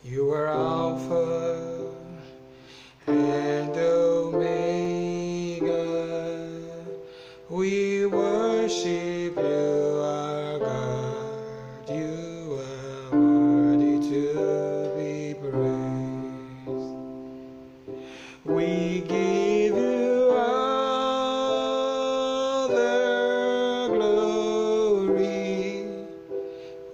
You are Alpha and Omega. We worship you, our God. You are worthy to be praised. We give you all the glory.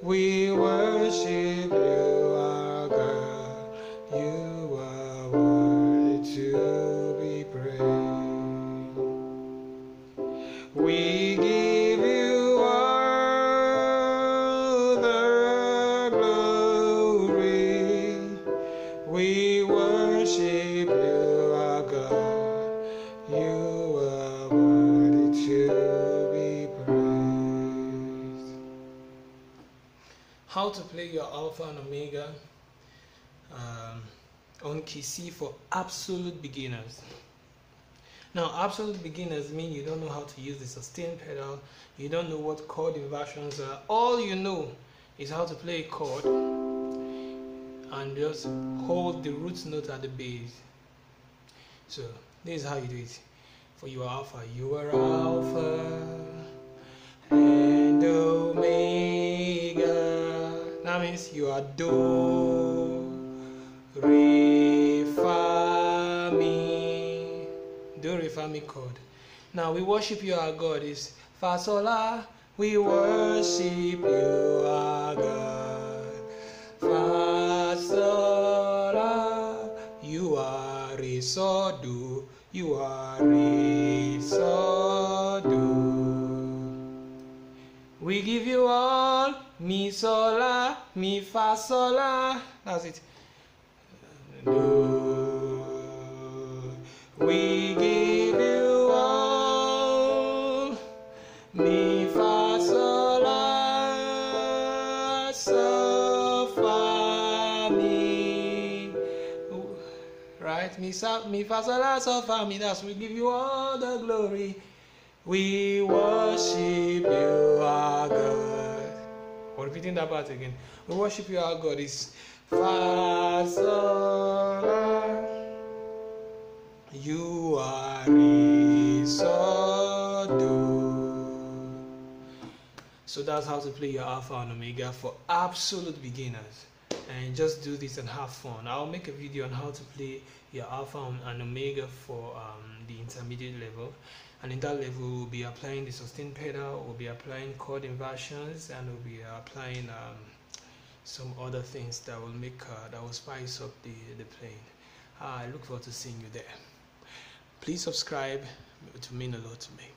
We worship you, our God. You are worthy to be praised. We give you all the glory. We worship you, our God. You are worthy to be praised. How to play your Alpha and Omega on key C for absolute beginners. Now, absolute beginners mean you don't know how to use the sustain pedal, you don't know what chord inversions are. All you know is how to play a chord and just hold the root note at the base. So this is how you do it. For your Alpha, you are Alpha and Omega. That means you are Do, Re, Fa, Mi. Do, Re, Fa, Mi chord. Now we worship you, our God is Fa, Sol, La. We worship you, our God. Fa, Sol, La. You are Re, So, Do. You are Re, So, Do. We give you all Mi, Sol, La, Mi, Fa, Sol, La. That's it. Do. We give you all Mi, Fa, Sol, La, So, Fa, Mi. Right? Mi, Fa, Sol, La, So, Fa, Mi. That's we give you all the glory. We worship you, our God. We're repeating that part again. We worship you, our God is Fa, Sol, La. You are Re, So, Do. So that's how to play your Alpha and Omega for absolute beginners. And just do this and have fun. I'll make a video on how to play your Alpha and Omega for the intermediate level. And in that level, we'll be applying the sustain pedal, we'll be applying chord inversions, and we'll be applying some other things that will make that will spice up the playing. I look forward to seeing you there. Please subscribe, it will mean a lot to me.